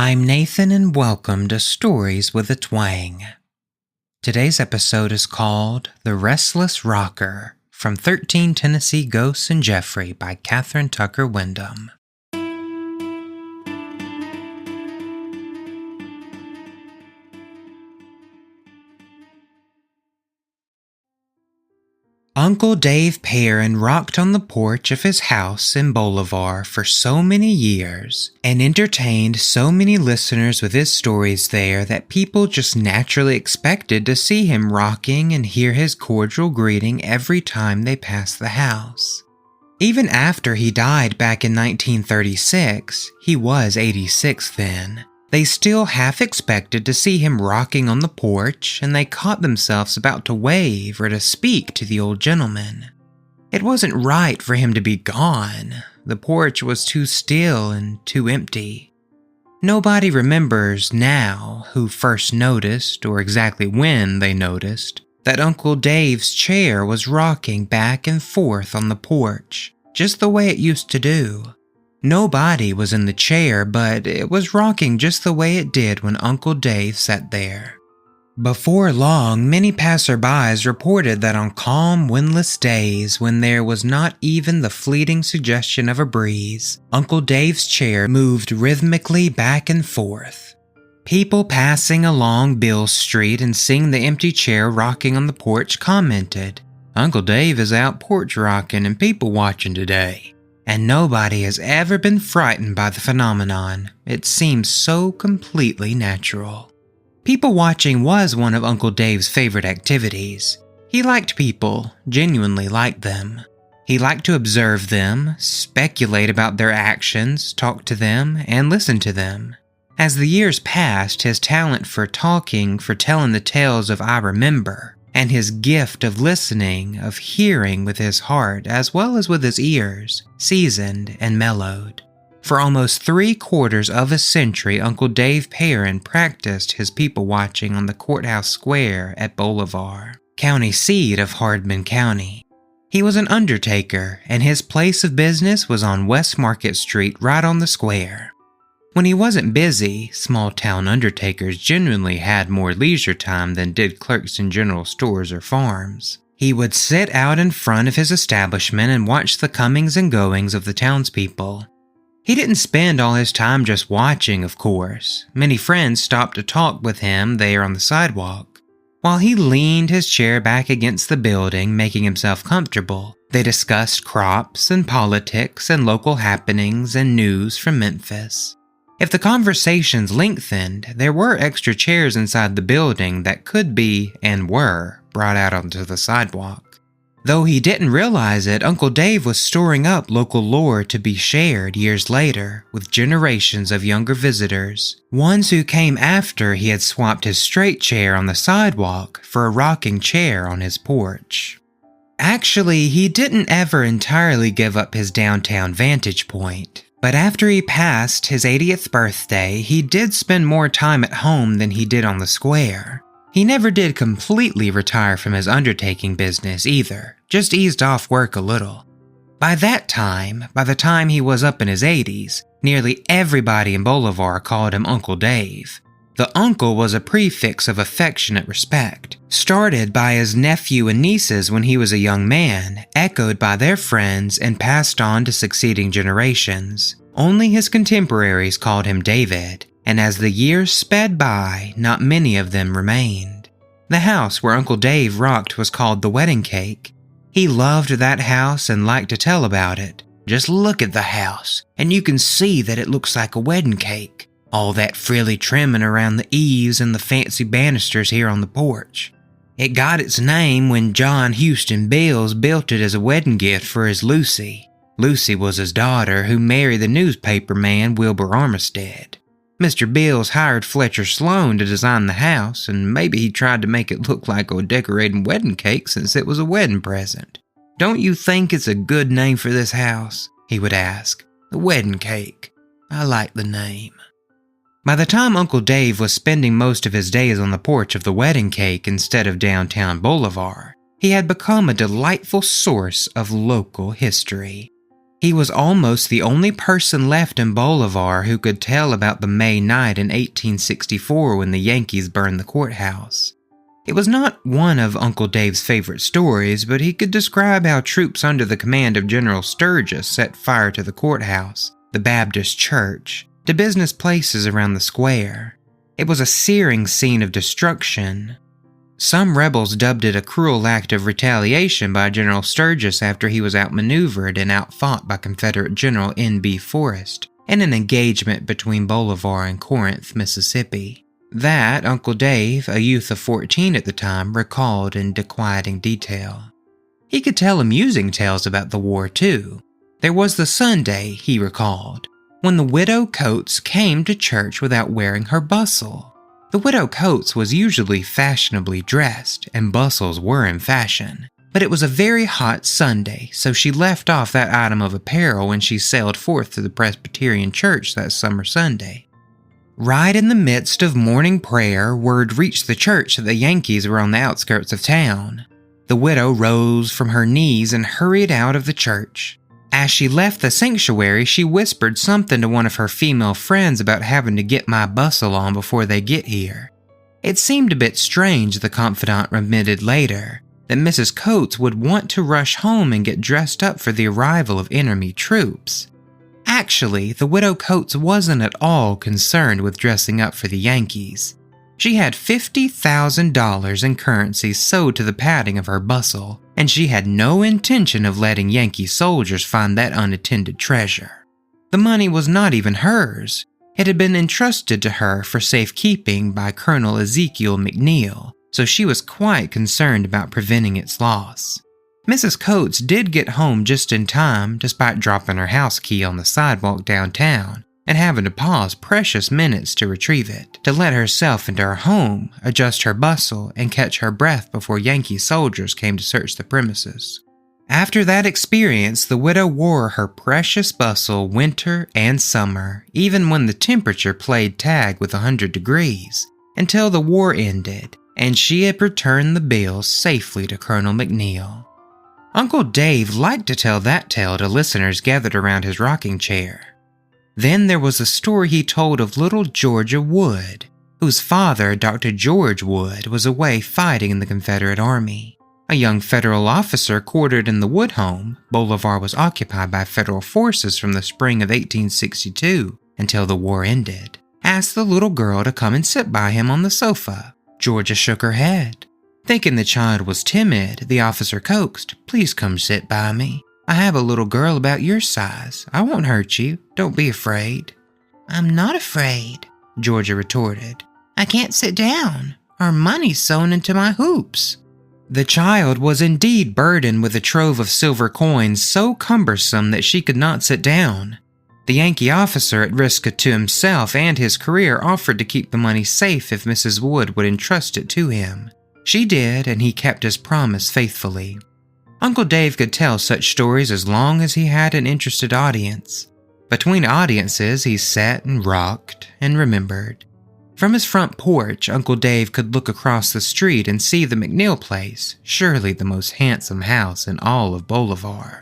I'm Nathan and welcome to Stories with a Twang. Today's episode is called The Restless Rocker from 13 Tennessee Ghosts and Jeffrey by Kathryn Tucker Windham. Uncle Dave Perrin rocked on the porch of his house in Bolivar for so many years and entertained so many listeners with his stories there that people just naturally expected to see him rocking and hear his cordial greeting every time they passed the house. Even after he died back in 1936, he was 86 then, they still half expected to see him rocking on the porch, and they caught themselves about to wave or to speak to the old gentleman. It wasn't right for him to be gone. The porch was too still and too empty. Nobody remembers now who first noticed, or exactly when they noticed, that Uncle Dave's chair was rocking back and forth on the porch, just the way it used to do. Nobody was in the chair, but it was rocking just the way it did when Uncle Dave sat there. Before long, many passerbys reported that on calm, windless days when there was not even the fleeting suggestion of a breeze, Uncle Dave's chair moved rhythmically back and forth. People passing along Bill Street and seeing the empty chair rocking on the porch commented, "Uncle Dave is out porch rocking and people watching today." And nobody has ever been frightened by the phenomenon. It seems so completely natural. People watching was one of Uncle Dave's favorite activities. He liked people, genuinely liked them. He liked to observe them, speculate about their actions, talk to them, and listen to them. As the years passed, his talent for talking, for telling the tales of I remember, and his gift of listening, of hearing with his heart as well as with his ears, seasoned and mellowed. For almost 3/4 of a century, Uncle Dave Perrin practiced his people watching on the courthouse square at Bolivar, county seat of Hardman County. He was an undertaker, and his place of business was on West Market Street right on the square. When he wasn't busy, small-town undertakers genuinely had more leisure time than did clerks in general stores or farms. He would sit out in front of his establishment and watch the comings and goings of the townspeople. He didn't spend all his time just watching, of course. Many friends stopped to talk with him there on the sidewalk. While he leaned his chair back against the building, making himself comfortable, they discussed crops and politics and local happenings and news from Memphis. If the conversations lengthened, there were extra chairs inside the building that could be, and were, brought out onto the sidewalk. Though he didn't realize it, Uncle Dave was storing up local lore to be shared years later with generations of younger visitors, ones who came after he had swapped his straight chair on the sidewalk for a rocking chair on his porch. Actually, he didn't ever entirely give up his downtown vantage point. But after he passed his 80th birthday, he did spend more time at home than he did on the square. He never did completely retire from his undertaking business either, just eased off work a little. By the time he was up in his 80s, nearly everybody in Bolivar called him Uncle Dave. The uncle was a prefix of affectionate respect, started by his nephew and nieces when he was a young man, echoed by their friends, and passed on to succeeding generations. Only his contemporaries called him David, and as the years sped by, not many of them remained. The house where Uncle Dave rocked was called the Wedding Cake. He loved that house and liked to tell about it. Just look at the house, and you can see that it looks like a wedding cake. All that frilly trimming around the eaves and the fancy banisters here on the porch. It got its name when John Houston Bills built it as a wedding gift for his Lucy. Lucy was his daughter who married the newspaper man Wilbur Armistead. Mr. Bills hired Fletcher Sloan to design the house, and maybe he tried to make it look like a decorating wedding cake since it was a wedding present. "Don't you think it's a good name for this house?" he would ask. "The Wedding Cake. I like the name." By the time Uncle Dave was spending most of his days on the porch of the Wedding Cake instead of downtown Bolivar, he had become a delightful source of local history. He was almost the only person left in Bolivar who could tell about the May night in 1864 when the Yankees burned the courthouse. It was not one of Uncle Dave's favorite stories, but he could describe how troops under the command of General Sturgis set fire to the courthouse, the Baptist church, to business places around the square. It was a searing scene of destruction. Some rebels dubbed it a cruel act of retaliation by General Sturgis after he was outmaneuvered and outfought by Confederate General N.B. Forrest in an engagement between Bolivar and Corinth, Mississippi. That Uncle Dave, a youth of 14 at the time, recalled in disquieting detail. He could tell amusing tales about the war too. There was the Sunday, he recalled, when the widow Coates came to church without wearing her bustle. The widow Coates was usually fashionably dressed, and bustles were in fashion. But it was a very hot Sunday, so she left off that item of apparel when she sailed forth to the Presbyterian church that summer Sunday. Right in the midst of morning prayer, word reached the church that the Yankees were on the outskirts of town. The widow rose from her knees and hurried out of the church. As she left the sanctuary, she whispered something to one of her female friends about having to get my bustle on before they get here. It seemed a bit strange, the confidant admitted later, that Mrs. Coates would want to rush home and get dressed up for the arrival of enemy troops. Actually, the widow Coates wasn't at all concerned with dressing up for the Yankees. She had $50,000 in currency sewed to the padding of her bustle, and she had no intention of letting Yankee soldiers find that unattended treasure. The money was not even hers. It had been entrusted to her for safekeeping by Colonel Ezekiel McNeil, so she was quite concerned about preventing its loss. Mrs. Coates did get home just in time, despite dropping her house key on the sidewalk downtown and having to pause precious minutes to retrieve it, to let herself into her home, adjust her bustle, and catch her breath before Yankee soldiers came to search the premises. After that experience, the widow wore her precious bustle winter and summer, even when the temperature played tag with 100 degrees, until the war ended, and she had returned the bills safely to Colonel McNeil. Uncle Dave liked to tell that tale to listeners gathered around his rocking chair. Then there was a story he told of little Georgia Wood, whose father, Dr. George Wood, was away fighting in the Confederate Army. A young federal officer quartered in the Wood home, Bolivar was occupied by federal forces from the spring of 1862 until the war ended, asked the little girl to come and sit by him on the sofa. Georgia shook her head. Thinking the child was timid, the officer coaxed, "Please come sit by me. I have a little girl about your size. I won't hurt you. Don't be afraid." "I'm not afraid," Georgia retorted. "I can't sit down. Our money's sewn into my hoops." The child was indeed burdened with a trove of silver coins so cumbersome that she could not sit down. The Yankee officer, at risk to himself and his career, offered to keep the money safe if Mrs. Wood would entrust it to him. She did, and he kept his promise faithfully. Uncle Dave could tell such stories as long as he had an interested audience. Between audiences, he sat and rocked and remembered. From his front porch, Uncle Dave could look across the street and see the McNeil place, surely the most handsome house in all of Bolivar.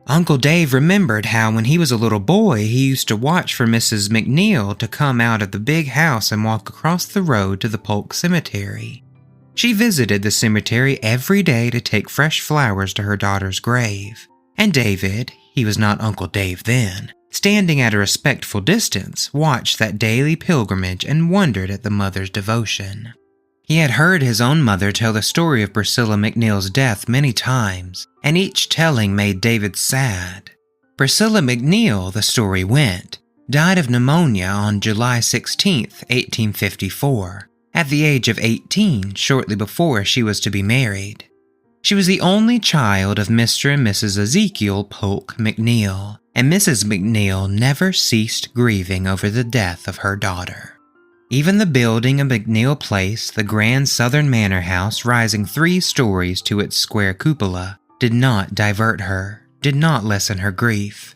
Uncle Dave remembered how when he was a little boy, he used to watch for Mrs. McNeil to come out of the big house and walk across the road to the Polk Cemetery. She visited the cemetery every day to take fresh flowers to her daughter's grave. And David, he was not Uncle Dave then, standing at a respectful distance, watched that daily pilgrimage and wondered at the mother's devotion. He had heard his own mother tell the story of Priscilla McNeil's death many times, and each telling made David sad. Priscilla McNeil, the story went, died of pneumonia on July 16, 1854. At the age of 18, shortly before she was to be married. She was the only child of Mr. and Mrs. Ezekiel Polk McNeil, and Mrs. McNeil never ceased grieving over the death of her daughter. Even the building of McNeil Place, the grand southern manor house rising 3 stories to its square cupola, did not divert her, did not lessen her grief.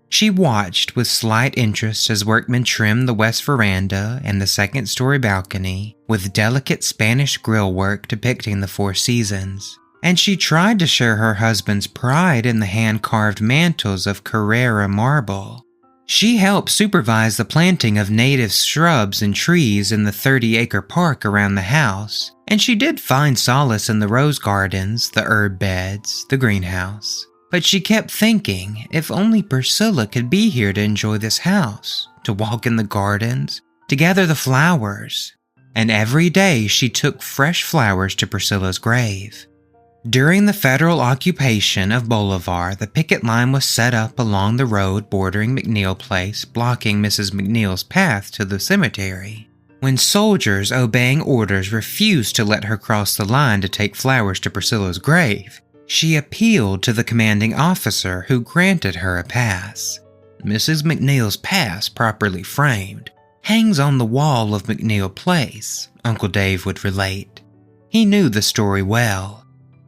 She watched with slight interest as workmen trimmed the west veranda and the second-story balcony with delicate Spanish grillwork depicting the 4 seasons, and she tried to share her husband's pride in the hand-carved mantles of Carrara marble. She helped supervise the planting of native shrubs and trees in the 30-acre park around the house, and she did find solace in the rose gardens, the herb beds, the greenhouse. But she kept thinking, if only Priscilla could be here to enjoy this house, to walk in the gardens, to gather the flowers. And every day she took fresh flowers to Priscilla's grave. During the federal occupation of Bolivar, the picket line was set up along the road bordering McNeil Place, blocking Mrs. McNeil's path to the cemetery. When soldiers obeying orders refused to let her cross the line to take flowers to Priscilla's grave, she appealed to the commanding officer who granted her a pass. Mrs. McNeil's pass, properly framed, hangs on the wall of McNeil Place, Uncle Dave would relate. He knew the story well.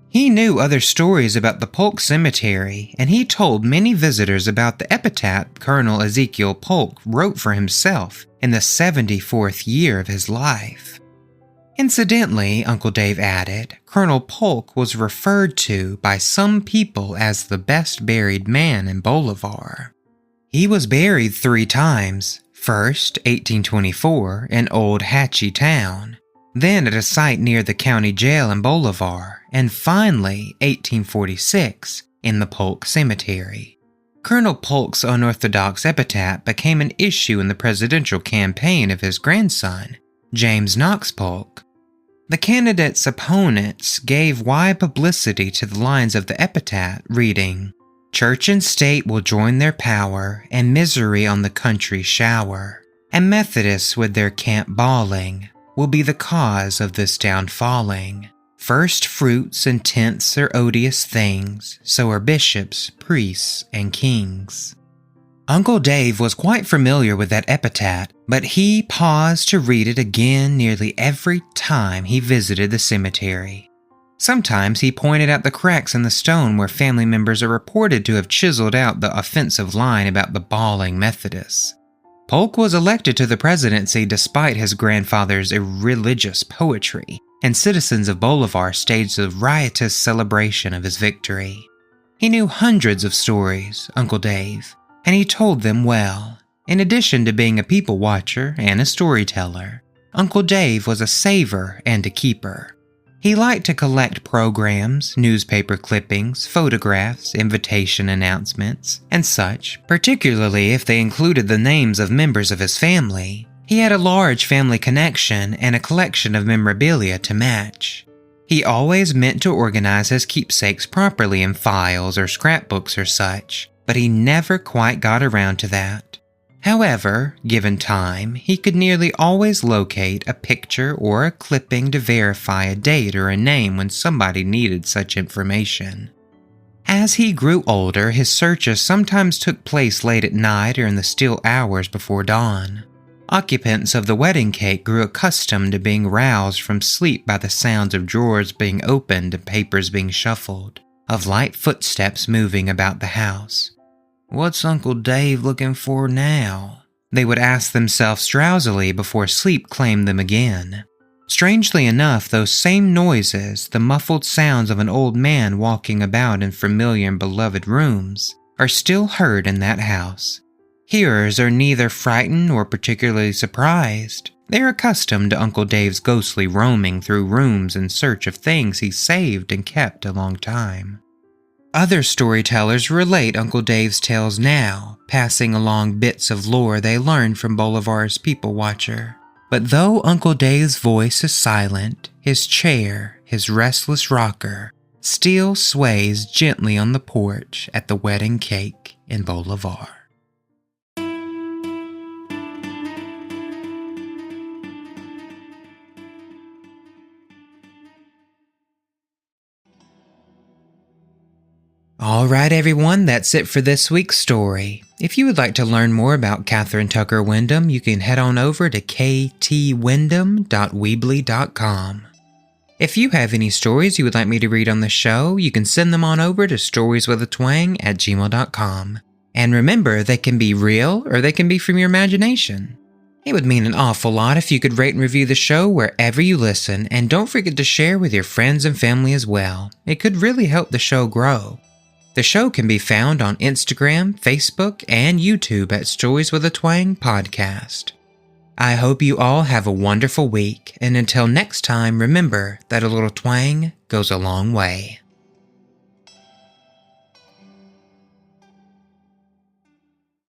He knew other stories about the Polk Cemetery, and he told many visitors about the epitaph Colonel Ezekiel Polk wrote for himself in the 74th year of his life. Incidentally, Uncle Dave added, Colonel Polk was referred to by some people as the best buried man in Bolivar. He was buried 3 times, first 1824 in Old Hatchie Town, then at a site near the county jail in Bolivar, and finally 1846 in the Polk Cemetery. Colonel Polk's unorthodox epitaph became an issue in the presidential campaign of his grandson, James Knox Polk. The candidate's opponents gave wide publicity to the lines of the epitaph reading, "Church and state will join their power, and misery on the country shower, and Methodists with their camp bawling will be the cause of this downfalling. First fruits and tenths are odious things, so are bishops, priests, and kings." Uncle Dave was quite familiar with that epitaph, but he paused to read it again nearly every time he visited the cemetery. Sometimes he pointed out the cracks in the stone where family members are reported to have chiseled out the offensive line about the bawling Methodists. Polk was elected to the presidency despite his grandfather's irreligious poetry, and citizens of Bolivar staged a riotous celebration of his victory. He knew hundreds of stories, Uncle Dave, and he told them well. In addition to being a people watcher and a storyteller, Uncle Dave was a saver and a keeper. He liked to collect programs, newspaper clippings, photographs, invitation announcements, and such, particularly if they included the names of members of his family. He had a large family connection and a collection of memorabilia to match. He always meant to organize his keepsakes properly in files or scrapbooks or such, but he never quite got around to that. However, given time, he could nearly always locate a picture or a clipping to verify a date or a name when somebody needed such information. As he grew older, his searches sometimes took place late at night or in the still hours before dawn. Occupants of the wedding cake grew accustomed to being roused from sleep by the sounds of drawers being opened and papers being shuffled, of light footsteps moving about the house. "What's Uncle Dave looking for now?" they would ask themselves drowsily before sleep claimed them again. Strangely enough, those same noises, the muffled sounds of an old man walking about in familiar and beloved rooms, are still heard in that house. Hearers are neither frightened nor particularly surprised. They are accustomed to Uncle Dave's ghostly roaming through rooms in search of things he saved and kept a long time. Other storytellers relate Uncle Dave's tales now, passing along bits of lore they learned from Bolivar's people watcher. But though Uncle Dave's voice is silent, his chair, his restless rocker, still sways gently on the porch at the wedding cake in Bolivar. Alright everyone, that's it for this week's story. If you would like to learn more about Kathryn Tucker Windham, you can head on over to ktwindham.weebly.com. If you have any stories you would like me to read on the show, you can send them on over to storieswithatwang@gmail.com. And remember, they can be real or they can be from your imagination. It would mean an awful lot if you could rate and review the show wherever you listen, and don't forget to share with your friends and family as well. It could really help the show grow. The show can be found on Instagram, Facebook, and YouTube at Stories with a Twang Podcast. I hope you all have a wonderful week, and until next time, remember that a little twang goes a long way.